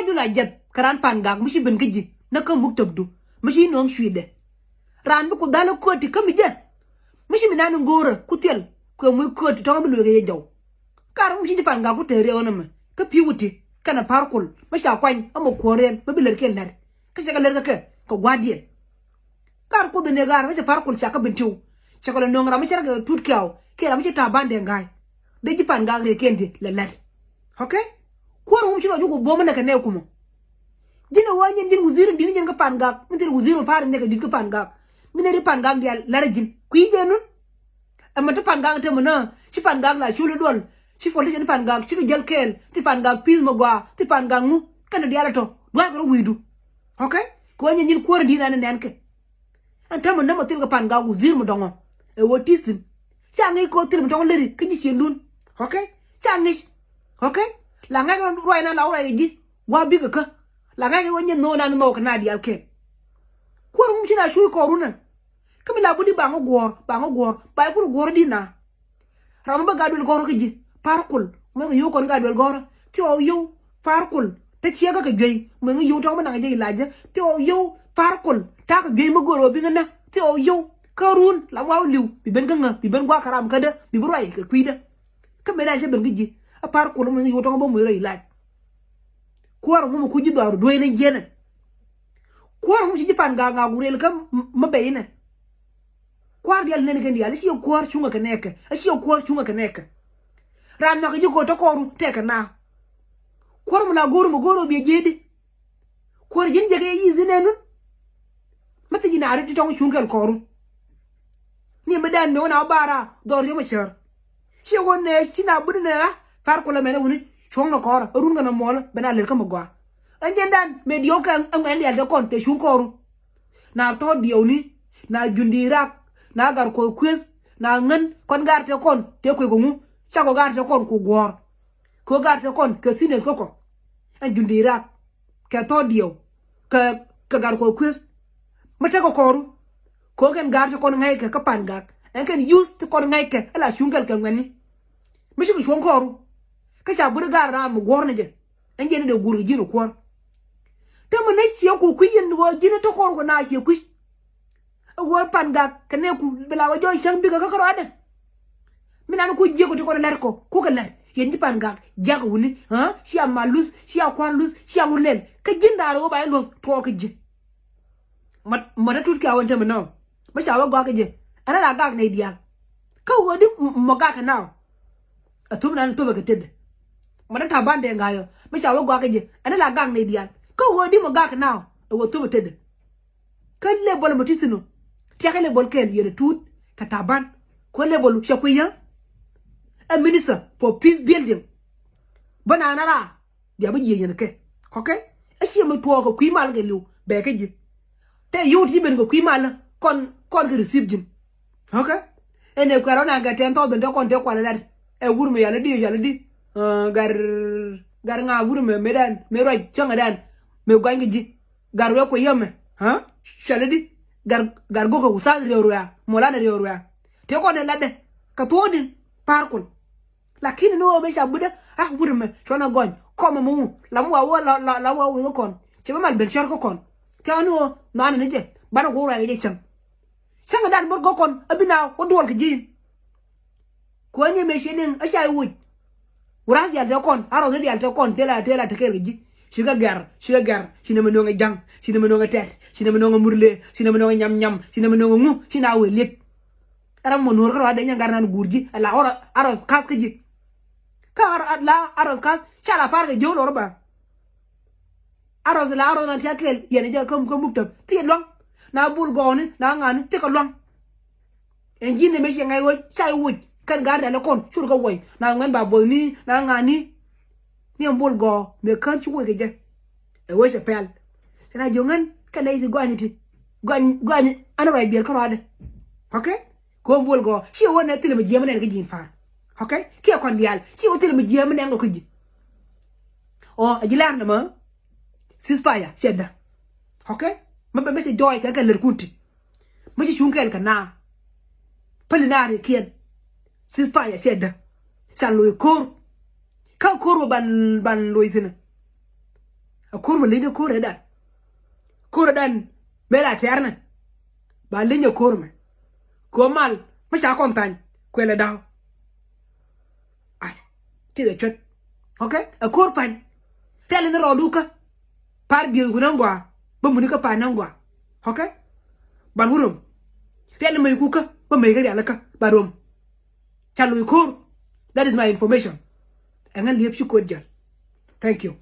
du la jet karan pan gak mushi ben kiji na kan muk tabdu mushi non shuide ran bu ko dala ko ti kam je mushi minan ngora kutel ko mu ko ti to mu lo ge jaw kar mushi pan gak ku tere onama ka piwuti kana parkul masha kwany amo koren mabiler ken lar ka jagaler ka ko gwadien kar ko de negar masha parkul chaka bintiu chaka le nongra masha ga tutkaw ke la masha ta bande ngai de ji pan gak re kendi le lar okay ko rum chino jugo boma na ka ne kuma jina wanyen jin wuzirin din jin ka pan gak min wuzirin fare ne ka din ka pan gak min ne pan gak dia lar jin ku yi genun amma ta pan gak te mo na ci pan gak la chulu dol ci fo lijin pan gak ci gel kel ti pan gak pis mo gwa ti pan gak mu kan dia la to do ko widu okay ko wanyen jin ko di na nen ke anta mo na mo tin ka pan gak wuzir mo dongo e wotisin changi ko tin mo dongo leri ki ji sendun okay changi okay la nga ko roi na la ora ji wa bi ka la nga ko nyen no na no kana di alke ko rum ci na shu ko runa kami la budi bango gor ba ko gor di na ram ba gadul gor ki ji parkul mo yo kon gadul gor ti o yo parkul te ci ga ka gey mo ngi yo to ma na je ilaje ti o yo parkul ta ka gey mo goro bi na ti o yo karun la waw liw bi ben nga bi ben gwa karam ka de bi bu roi ka kuida kami na je ben gi a parkul mo ngi yo to ba mo roi ilaje ko mo ku ji do do ne jena ko mo ci fan ga gurel kam ma bayina kwar dial nene kendi ali si kwar chunga kaneka asi kwar chunga kaneka ran na ko to koru teka na kwar mu na goru mu goro bi jedi kwar jin jage yi zinenun mata jina ari to chunga koru ni madan me wona bara dor yo machar si wonne sina budna par ko la mena woni chunga kor run ga na mol bena le kam gwa anjendan mediocre an andi al kon te chunga koru na to dioni na jundirak na gar ko quiz na ngan kon gar te kon te ko gumu chako gar te kon ku gor ko gar te kon ke sines ko an jundira ke to dio ke gar ko quiz mata ko koru ko ken gar te kon ngai ke ka pan gak en ken use te kon ngai ke ala shungal ke ngani mishi ko shon koru ka cha bur gar ra mu gor ne je en je ne de guru jinu ko te mo ne siya ko kuyin wo jinu to koru ko na siya ku wo pan gak kene ku bela wa joy sang bi ka ko ade minan ku je ko ti ko ler ko ka ler yen di pan gak jag wuni ha si am malus si akwan lus si amulen ka jindaro wo bay los to ka je mata tut ka wonte no ma sha wa gwa ka je ana la gak ne dial ka wo di mo gak na atum nan to ba ka tede mata ta bande ngayo ma sha wa gwa ka je ana la gak ne dial ka wo di mo gak na wo to ba tede kan le bol motisino tiake le bol ken yene tout kataban ko le bol shakuya a minister for peace building banana ra dia ba yene ke okay asie mo to ko kui mal ngelu be ke ji te yuti ben ko kui mal kon ke receive jin okay ene ko rona ga ten to do kon te ko la e wurme yalla di gar nga wurme medan me roj changa dan me gwangi ji gar we ko yeme ha shaladi gar go ko usal rewruya molana rewruya te ko de ladde ka todin parkul lakini no be shabuda wurme shona gon ko mu lam wa la wa kon ci ba mal ben shar ko kon te anu nana ne je bana ko ra je chang changa dan bor go kon abina o dol ko jin ko nye me shinin a shay wuj wura ya de kon aro ne ya de kon tela te ke ji shiga gar sina me no nga jang sina me no nga ter sina me no nga murle sina me no nga nyam sina me no nga ngu sina we lek aram mo nur ko wa de ngar nan gurji ala ora aros kas ke ji kar la aros kas chala far ke jolo roba aros la aros nan takel yene ja kom muktab ti long na bul goni na ngani ti ko long en jinne me ngai wo chai wuj kan gar da kon sur ko woy na ngan ba bol ni na ngani ni ambol go me kan chu ke je e we se pel sana jongan kan dai si gwani ana bay biel ko ade okay ko ambol go si wona tele me jema ne ga jin fa okay ki kon dial si o tele me jema ne ga ko ji o ajilar na ma sispaya sedda okay ma be te joy ka ler kunti ma ci chunkel kana palinari kien sispaya sedda san lo ko kan koro ban loisina a kur ma linya kore dan mela terna ba linya kur me ko mal ma sha kon tan ko le daw ai ti da chot okay a kur pan tele na roduka par bi gunangwa ba munika pa nangwa okay ban wurum tele mai kuka ba mai gari alaka ba rom chalu kur that is my information and then leave you code. Thank you.